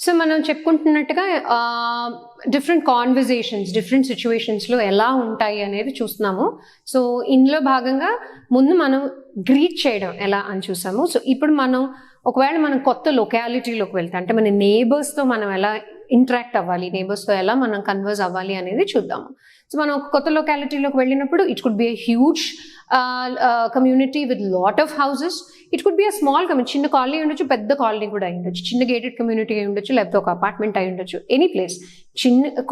So మనం చెప్పుకుంటున్నట్టుగా different conversations different సిచ్యువేషన్స్లో ఎలా ఉంటాయి అనేది చూస్తున్నాము. సో ఇందులో భాగంగా ముందు మనం గ్రీట్ చేయడం ఎలా అని చూసాము. సో ఇప్పుడు మనం ఒకవేళ మనం కొత్త లొకాలిటీలోకి వెళ్తాం, అంటే మన నేబర్స్తో మనం ఎలా ఇంటరాక్ట్ అవ్వాలి, నేబర్స్తో ఎలా మనం కన్వర్స్ అవ్వాలి అనేది చూద్దాము. సో మనం ఒక కొత్త లొకాలిటీలోకి వెళ్ళినప్పుడు it could be a huge community with lot of houses, it could be a small community, చిన్న కాలనీ ఉండొచ్చు, పెద్ద కాలనీ కూడా అయి ఉండొచ్చు, చిన్న గేటెడ్ కమ్యూనిటీ అయి ఉండొచ్చు, లేకపోతే ఒక అపార్ట్మెంట్ అయి ఉండొచ్చు, ఎనీ ప్లేస్.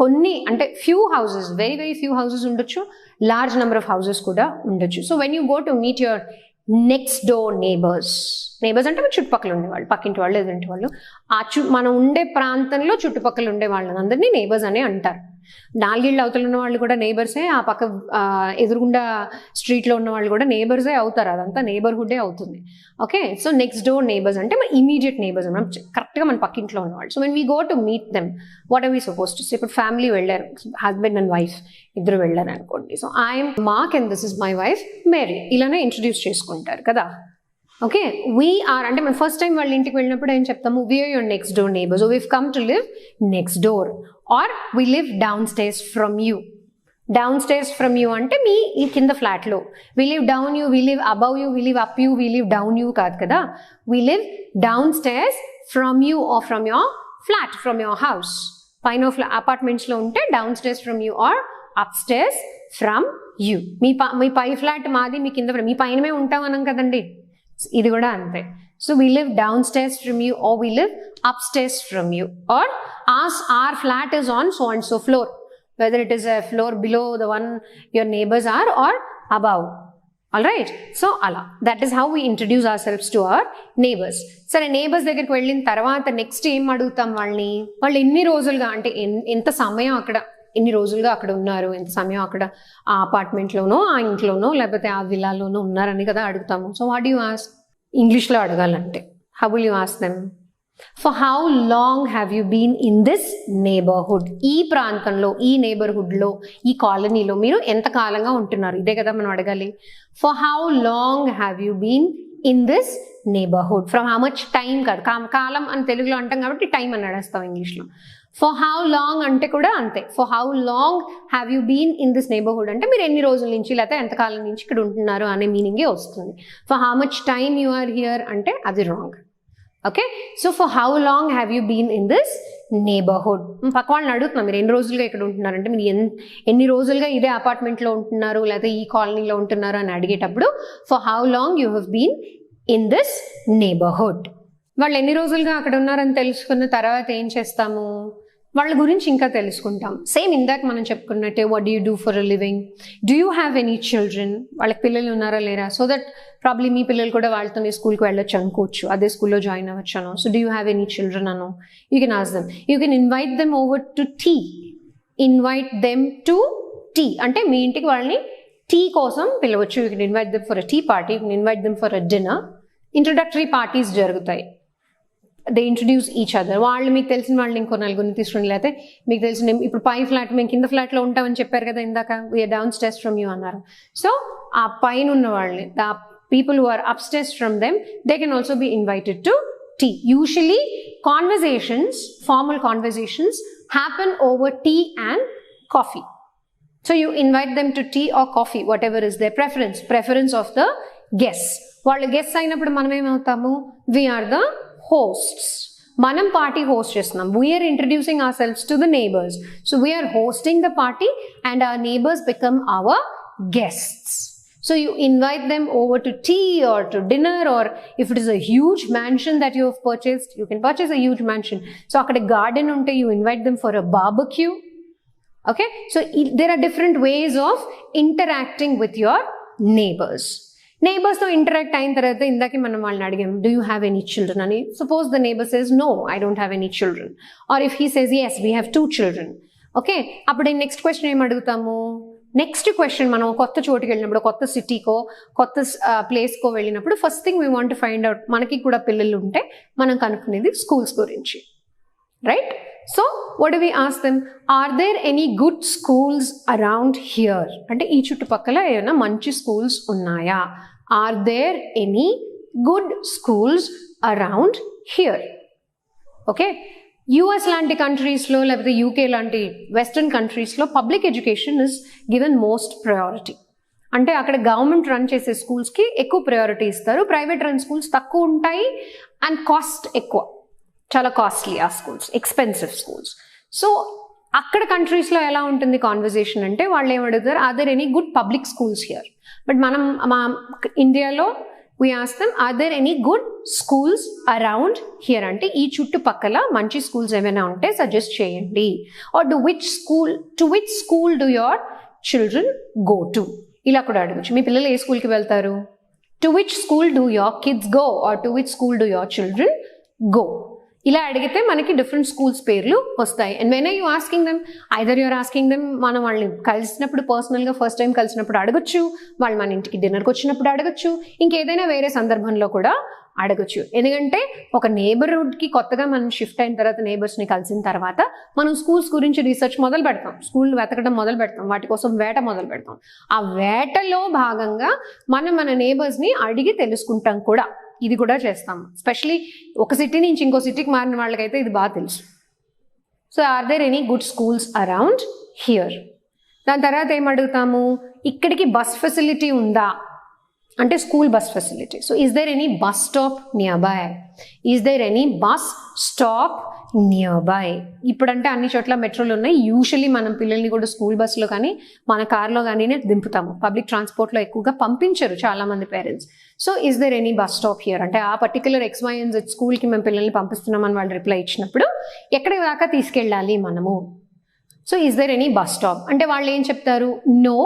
కొన్ని అంటే few houses, very very few houses ఉండొచ్చు, లార్జ్ నెంబర్ ఆఫ్ హౌసెస్ కూడా ఉండొచ్చు. So when you go to meet your next door neighbours అంటే చుట్టుపక్కల ఉండేవాళ్ళు, పక్కింటి వాళ్ళు, ఎదురింటి వాళ్ళు, మనం ఉండే ప్రాంతంలో చుట్టుపక్కల ఉండే వాళ్ళని అందరినీ నేబర్స్ అనే అంటారు. 4 ఇళ్ళు అవతల ఉన్న వాళ్ళు కూడా నేబర్సే, ఆ పక్క ఎదురుగుండా స్ట్రీట్లో ఉన్న వాళ్ళు కూడా నేబర్సే అవుతారు, అదంతా నేబర్హుడ్డే అవుతుంది. Okay, so next door neighbours అంటే మన ఇమీడియట్ నేబర్స్, మనం కరెక్ట్గా మన పక్కింట్లో ఉన్నవాళ్ళు. So when we go to meet them, what are we suppose to say? ఇప్పుడు ఫ్యామిలీ వెళ్ళారు, హస్బెండ్ అండ్ వైఫ్ ఇద్దరు వెళ్ళారు అనుకోండి. So I'm Mark and this is my wife Mary, ఇలానే ఇంట్రడ్యూస్ చేసుకుంటారు కదా. ఓకే, వీఆర్ అంటే మనం ఫస్ట్ టైం వాళ్ళ ఇంటికి వెళ్ళినప్పుడు ఏం చెప్తాము? We are your next door neighbours, we've come to live next door, or we live down stairs from you. Down stairs from you అంటే మీ ఈ కింద ఫ్లాట్లో. We live down you, we live above you, we live up you, we live down you కాదు కదా. We live down stairs from you or from your flat, from your house. పైన అపార్ట్మెంట్స్లో ఉంటే down stairs from you are up stairs from you. మీ పై flat మాది, మీ కింద మీ పైన మేము ఉంటాం అనం కదండి, ఇది కూడా అంతే. So we live down stairs from you or we live up stairs from you, or our flat is on so and so floor, whether it is a floor below the one your neighbors are or above. All right, so ala, that is how we introduce ourselves to our neighbors. సరే, neighbors దగ్గరికి వెళ్ళిన తర్వాత next ఏం అడుగుతాం వాళ్ళని? వాళ్ళు ఎన్ని రోజులుగా అంటే ఎంత సమయం అక్కడ, ఎన్ని రోజులుగా అక్కడ ఉన్నారు, ఎంత సమయం అక్కడ ఆ అపార్ట్మెంట్లోనో ఆ ఇంట్లోనో లేకపోతే ఆ విల్లాలోనో ఉన్నారని కదా అడుగుతాము. So what you ask? ఇంగ్లీష్లో అడగాలంటే how will you ask them? For how long have you been in this neighborhood? ఈ ప్రాంతంలో, ఈ neighborhoodలో, ఈ కాలనీలో మీరు ఎంత కాలంగా ఉంటున్నారు, ఇదే కదా మనం అడగాలి. For how long have you been in this neighborhood? From how much time కాదు, కాలం అని తెలుగులో అంటాం కాబట్టి టైం అని అడేస్తాం ఇంగ్లీష్లో. For how long అంటే కూడా అంతే. For how long have you been in this neighborhood అంటే మీరు ఎన్ని రోజుల నుంచి లేకపోతే ఎంతకాలం నుంచి ఇక్కడ ఉంటున్నారు అనే మీనింగే వస్తుంది. For how much time you are here అంటే అది wrong. Okay, so for how long have you been in this neighbourhood? పక్క వాళ్ళని అడుగుతున్నాం, మీరు ఎన్ని రోజులుగా ఇక్కడ ఉంటున్నారంటే మీరు ఎన్ని రోజులుగా ఇదే అపార్ట్మెంట్లో ఉంటున్నారు లేకపోతే ఈ కాలనీలో ఉంటున్నారు అని అడిగేటప్పుడు for how long you have been in this neighbourhood. వాళ్ళు ఎన్ని రోజులుగా అక్కడ ఉన్నారని తెలుసుకున్న తర్వాత ఏం చేస్తాము? వాళ్ళ గురించి ఇంకా తెలుసుకుంటాం. సేమ్ ఇందాక మనం చెప్పుకున్నట్టే, what do you do for a living, do you have any children, వాళ్ళకి పిల్లలు ఉన్నారా లేరా, సో దట్ ప్రాబ్లీ మీ పిల్లలు కూడా వాళ్ళతోనే స్కూల్కి వెళ్ళొచ్చు అనుకోవచ్చు, అదే స్కూల్లో జాయిన్ అవ్వచ్చు అను. So do you have any children అను. You can ask them, you can invite them over to tea. Invite them to tea అంటే మీ ఇంటికి వాళ్ళని టీ కోసం పిలవచ్చు. You can invite them for a tea party, you can invite them for a dinner. Introductory parties జరుగుతాయి, they introduce each other. వాళ్ళు మీకు తెలిసిన వాళ్ళని ఇంకో నలుగురిని తీసుకుని, లేకపోతే మీకు తెలిసిన ఇప్పుడు పై ఫ్లాట్, మేము కింద ఫ్లాట్లో ఉంటామని చెప్పారు కదా ఇందాక, we are down stairs from you అన్నారు. సో ఆ పైన ఉన్న వాళ్ళని, the people who are up stairs from them, they can also be invited to tea. Usually conversations, formal conversations happen over tea and coffee. So you invite them to tea or coffee, whatever is their preference of the guests. వాళ్ళు guest అయినప్పుడు మనం ఏమవుతాము? We are the hosts. మనం party host చేస్తున్నాం. We are introducing ourselves to the neighbors. So we are hosting the party and our neighbors become our guests. So you invite them over to tea or to dinner, or if it is a huge mansion that you have purchased, you can purchase a huge mansion. So akkada garden unte, you invite them for a barbecue. Okay, so there are different ways of interacting with your neighbors. Neighbors తో interact అయిన తర్వాత ఇందాక మనం వాళ్ళని అడిగాం, do you have any children అని. Suppose the neighbor says no, I don't have any children, or if he says yes, we have 2 children. Okay, అప్పుడు next question ఏం అడుగుతాము? నెక్స్ట్ క్వశ్చన్, మనం కొత్త చోటుకి వెళ్ళినప్పుడు, కొత్త సిటీకో కొత్త ప్లేస్కో వెళ్ళినప్పుడు first thing we want to find out, మనకి కూడా పిల్లలు ఉంటే మనం కనుక్కునేది స్కూల్స్ గురించి, right? So what do we ask them? Are there any good schools around here అంటే ఈ చుట్టుపక్కల ఏమైనా మంచి స్కూల్స్ ఉన్నాయా? Are there any good schools around here? Okay, US లాంటి కంట్రీస్లో లేకపోతే యూకే లాంటి వెస్టర్న్ కంట్రీస్లో public education is given most priority. అంటే అక్కడ గవర్నమెంట్ రన్ చేసే స్కూల్స్కి ఎక్కువ ప్రయారిటీ ఇస్తారు, ప్రైవేట్ రన్ స్కూల్స్ తక్కువ ఉంటాయి అండ్ కాస్ట్ ఎక్కువ, చాలా కాస్ట్లీ ఆ స్కూల్స్, ఎక్స్పెన్సివ్ స్కూల్స్. సో అక్కడ కంట్రీస్లో ఎలా ఉంటుంది కాన్వర్జేషన్ అంటే వాళ్ళు ఏమడుగుతారు, are there any good public schools here. But మా ఇండియాలో we ask them, are there any good schools around here అంటే ఈ చుట్టుపక్కల మంచి స్కూల్స్ ఏమైనా ఉంటే సజెస్ట్ చేయండి. or to which school do your children go to, ఇలా కూడా అడగచ్చు. మీ పిల్లలు ఏ స్కూల్కి వెళ్తారు, to which school do your kids go or to which school do your children go, ఇలా అడిగితే మనకి డిఫరెంట్ స్కూల్స్ పేర్లు వస్తాయి. And when are you asking them, either you're asking them, మనం వాళ్ళని కలిసినప్పుడు పర్సనల్గా ఫస్ట్ టైం కలిసినప్పుడు అడగచ్చు, వాళ్ళు మన ఇంటికి డిన్నర్కి వచ్చినప్పుడు అడగచ్చు, ఇంకేదైనా వేరే సందర్భంలో కూడా అడగచ్చు. ఎందుకంటే ఒక నేబర్హుడ్కి కొత్తగా మనం షిఫ్ట్ అయిన తర్వాత నేబర్స్ని కలిసిన తర్వాత మనం స్కూల్స్ గురించి రీసెర్చ్ మొదలు పెడతాం, స్కూల్ వెతకడం మొదలు పెడతాం, వాటి కోసం వేట మొదలు పెడతాం. ఆ వేటలో భాగంగా మనం మన నేబర్స్ని అడిగి తెలుసుకుంటాం కూడా, ఇది కూడా చేస్తాము. స్పెషలీ ఒక సిటీ నుంచి ఇంకో సిటీకి మారిన వాళ్ళకైతే ఇది బాగా తెలుసు. So are there any good schools around here. దాని తర్వాత ఏం అడుగుతాము, ఇక్కడికి బస్ ఫెసిలిటీ ఉందా అంటే school bus facility. So is there any bus stop nearby, is there any bus stop nearby. ఇప్పుడంటే అన్ని చోట్ల మెట్రోలు ఉన్నాయి, యూజువలీ మనం పిల్లల్ని కూడా స్కూల్ బస్లో కానీ మన కార్లో కానీ దింపుతాము, పబ్లిక్ ట్రాన్స్పోర్ట్లో ఎక్కువగా పంపించరు చాలామంది parents. So is there any bus stop here అంటే ఆ పర్టికులర్ XYZ స్కూల్కి మేము పిల్లల్ని పంపిస్తున్నామని వాళ్ళు రిప్లై ఇచ్చినప్పుడు ఎక్కడికి దాకా తీసుకెళ్ళాలి మనము. So is there any bus stop అంటే వాళ్ళు ఏం చెప్తారు, no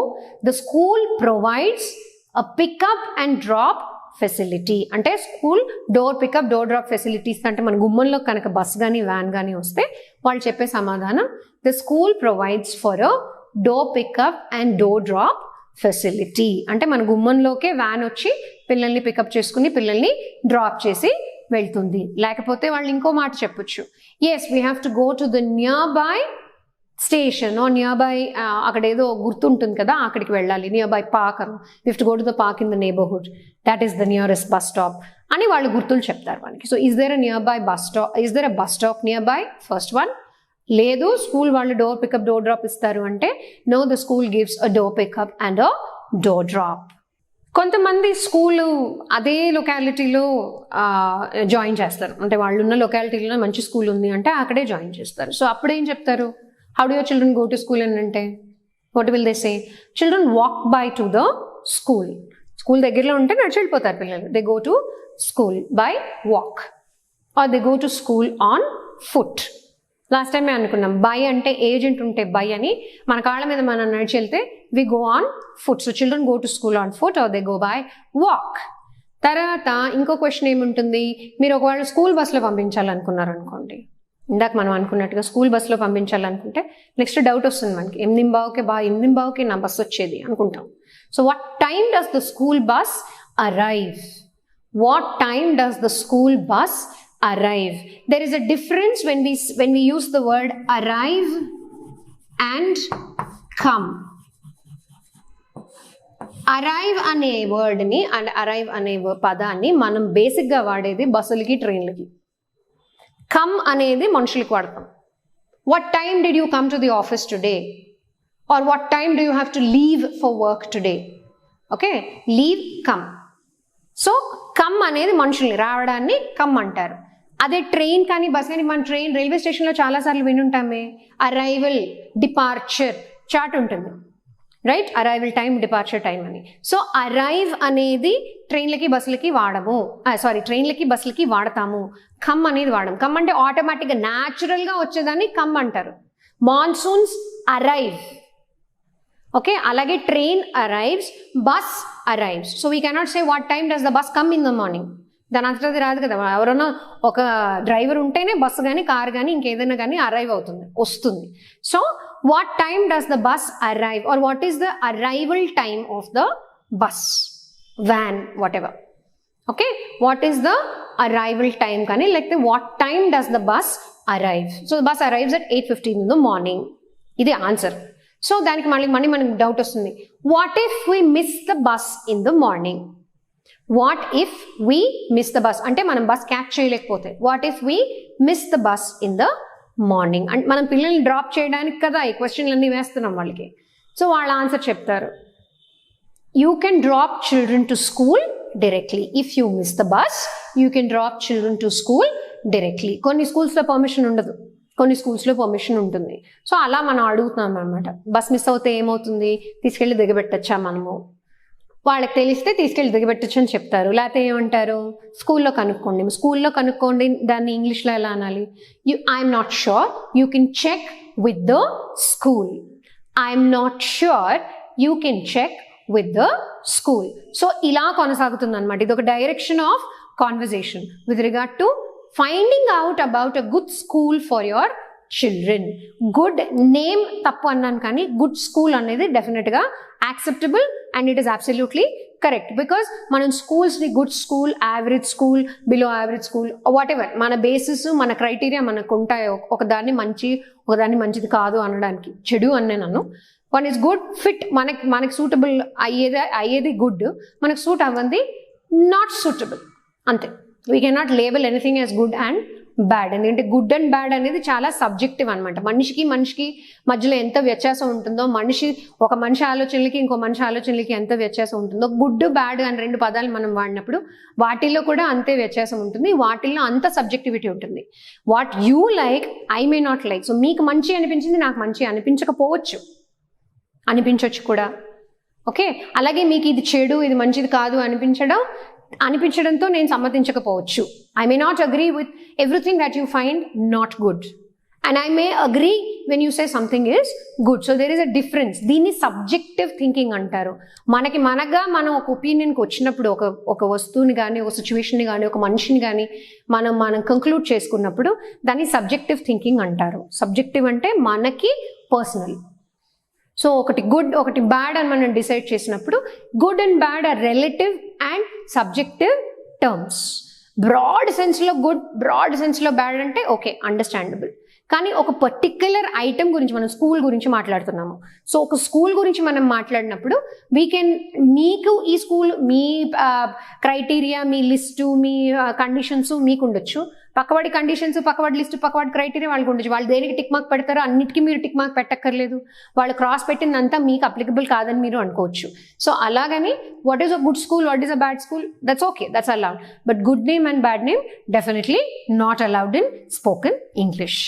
the school provides a pickup and drop facility. అంటే school door pickup door drop facilities అంటే మన గుమ్మంలో కనుక బస్ కానీ వ్యాన్ కానీ వస్తే వాళ్ళు చెప్పే సమాధానం, the school provides for a door pickup and door drop facility. అంటే మన గుమ్మంలోకే వ్యాన్ వచ్చి పిల్లల్ని పికప్ చేసుకుని పిల్లల్ని డ్రాప్ చేసి వెళ్తుంది. లేకపోతే వాళ్ళు ఇంకో మాట చెప్పొచ్చు, yes we have to go to the nearby station or nearby, అక్కడ ఏదో గుర్తుంటుంది కదా అక్కడికి వెళ్ళాలి, nearby park, you have to go to the park in the neighbourhood, that is the nearest bus stop అని వాళ్ళు గుర్తులు చెప్తారు మనకి. So is there a nearby bus stop, is there a bus stop nearby, first one. లేదు school వాళ్ళు door pickup door drop ఇస్తారు అంటే no the school gives a door pickup and a door drop. కొంతమంది school అదే లొకాలిటీలో join చేస్తారు, అంటే వాళ్ళు ఉన్న లొకాలిటీలో మంచి స్కూల్ ఉంది అంటే అక్కడే జాయిన్ చేస్తారు. సో అప్పుడు ఏం చెప్తారు, how do your children go to school అని అంటే what will they say, children walk by to the school. School దగ్గరలో ఉంటే నడిచి వెళ్ళిపోతారు పిల్లలు, they go to school by walk or they go to school on foot. Last time అనుకున్నాం by అంటే agent ఉంటే బై అని, మన కాళ్ళ మీద మనం నడిచి వెళ్తే we go on foot. So children go to school on foot or they go by walk. తర్వాత ఇంకో క్వశ్చన్ ఏముంటుంది, మీరు ఒకవేళ స్కూల్ బస్లో పంపించాలనుకున్నారు అనుకోండి, ఇందాక మనం అనుకున్నట్టుగా స్కూల్ బస్లో పంపించాలనుకుంటే నెక్స్ట్ డౌట్ వస్తుంది మనకి, 8:15కి నా బస్ వచ్చేది అనుకుంటాం. So what time does the school bus arrive, what time does the school bus arrive. There is a difference when we use the word arrive and come. Arrive అనే word ని and arrive అనే పదాన్ని మనం basic గా వాడేది బస్సులకి ట్రైన్లకి. Come అనేది మనుషులకి వాడతాం. What time did you come to the office today? Or what time do you have to leave for work today? Okay, leave, come. So come అనేది మనుషుల్ని రావడాన్ని కమ్ అంటారు. అదే ట్రైన్ కానీ బస్ కానీ, మన ట్రైన్ రైల్వే స్టేషన్లో చాలాసార్లు వినుంటామే, అరైవల్ డిపార్చర్ చార్ట్ ఉంటుంది, right? Arrival time departure time అని. సో అరైవ్ అనేది ట్రైన్లకి బస్సులకి వాడము, ట్రైన్లకి బస్సులకి వాడతాము. కమ్ అనేది వాడము. కమ్ అంటే ఆటోమేటిక్గా న్యాచురల్గా వచ్చేదాన్ని కమ్ అంటారు. Monsoons arrive, okay. అలాగే train arrives, bus arrives. So we cannot say what time does the bus come in the morning, దాని అంతటా రాదు కదా. ఎవరైనా ఒక డ్రైవర్ ఉంటేనే బస్సు కానీ కార్ కానీ ఇంకేదైనా కానీ అరైవ్ అవుతుంది, వస్తుంది. So what time does the bus arrive or what is the arrival time of the bus, van, whatever. Okay, what is the arrival time కానీ, లేకపోతే what time does the bus arrive. So the bus arrives at 8:15 in the morning. ఇది answer. సో దానికి మళ్ళీ మనకి doubt వస్తుంది, what if we miss the bus in the morning? What if we miss the bus అంటే మనం bus catch చేయలేకపోతే, what if we miss the bus in the morning. And మనం పిల్లల్ని డ్రాప్ చేయడానికి కదా ఈ క్వశ్చన్లన్నీ వేస్తున్నాం వాళ్ళకి. సో వాళ్ళ ఆన్సర్ చెప్తారు. You can drop children to school directly. If you miss the bus you can drop children to school directly. కొన్ని స్కూల్స్లో పర్మిషన్ ఉండదు, కొన్ని స్కూల్స్లో పర్మిషన్ ఉంటుంది. సో అలా మనం అడుగుతున్నాం అనమాట. బస్ మిస్ అవుతే ఏమవుతుంది, తీసుకెళ్ళి దిగబెట్టచ్చా మనము? వాళ్ళకి తెలిస్తే తీసుకెళ్ళి దిగబెట్టచ్చు అని చెప్తారు. లేకపోతే ఏమంటారు, స్కూల్లో కనుక్కోండి. దాన్ని ఇంగ్లీష్లో ఎలా అనాలి? I'm not sure, you can check with the school. I'm not sure, you can check with the school. So ఇలా కొనసాగుతుంది అనమాట. ఇది ఒక direction of conversation with regard to finding out about a good school for your children. Good name తప్పు అన్నాను, కానీ good school అనేది డెఫినెట్గా acceptable and it is absolutely correct. Because మనం స్కూల్స్ని good school, average school, below average school, what ever మన basis, మన criteria మనకు ఉంటాయి. ఒకదాన్ని మంచి, ఒకదాన్ని మంచిది కాదు అనడానికి. చెడు అనే నన్ను వన్ ఈస్ గుడ్ ఫిట్, మనకి సూటబుల్ అయ్యేది గుడ్, మనకు సూట్ అవ్వంది నాట్ సూటబుల్, అంతే. We cannot label anything as good and bad. ఎందుకంటే గుడ్ అండ్ బ్యాడ్ అనేది చాలా సబ్జెక్టివ్ అనమాట. మనిషికి మధ్యలో ఎంత వ్యత్యాసం ఉంటుందో, ఒక మనిషి ఆలోచనలకి ఇంకో మనిషి ఆలోచనలకి ఎంత వ్యత్యాసం ఉంటుందో, గుడ్ బ్యాడ్ అని 2 పదాలు మనం వాడినప్పుడు వాటిల్లో కూడా అంతే వ్యత్యాసం ఉంటుంది. వాటిల్లో అంత సబ్జెక్టివిటీ ఉంటుంది. What you like I may not like. So మీకు మంచి అనిపించింది నాకు మంచి అనిపించవచ్చు కూడా. ఓకే, అలాగే మీకు ఇది చెడు, ఇది మంచిది కాదు అనిపించడంతో నేను సమ్మతించకపోవచ్చు. I may not agree with everything that you find not good and I may agree when you say something is good. So there is a difference. దీన్ని సబ్జెక్టివ్ థింకింగ్ అంటారు. మనం ఒక ఒపీనియన్కి వచ్చినప్పుడు, ఒక వస్తువుని కానీ, ఒక సిచ్యువేషన్ని కానీ, ఒక మనిషిని కానీ మనం కంక్లూడ్ చేసుకున్నప్పుడు దాన్ని సబ్జెక్టివ్ థింకింగ్ అంటారు. సబ్జెక్టివ్ అంటే మనకి పర్సనల్. సో ఒకటి గుడ్, ఒకటి బ్యాడ్ అని మనం డిసైడ్ చేసినప్పుడు good and bad are relative and subjective terms. Broad సెన్స్లో గుడ్, బ్రాడ్ సెన్స్లో బ్యాడ్ అంటే ఓకే, అండర్స్టాండబుల్. కానీ ఒక పర్టిక్యులర్ ఐటమ్ గురించి, మనం స్కూల్ గురించి మాట్లాడుతున్నాము. సో ఒక స్కూల్ గురించి మనం మాట్లాడినప్పుడు మీకు ఈ స్కూల్, మీ క్రైటీరియా, మీ లిస్టు, మీ కండిషన్స్ మీకు ఉండొచ్చు. పక్కవాడి కండిషన్స్, పక్కవాడి లిస్టు, పక్కవాడి క్రైటీరియా వాళ్ళకి ఉండొచ్చు. వాళ్ళు దేనికి టిక్ మార్క్ పెడతారో అన్నిటికీ మీరు టిక్ మార్క్ పెట్టక్కర్లేదు. వాళ్ళు క్రాస్ పెట్టిందంతా మీకు అప్లికబుల్ కాదని మీరు అనుకోవచ్చు. సో అలాగని what is a good school, what is a bad school, that's okay, that's allowed. But good name and bad name definitely not allowed in spoken English.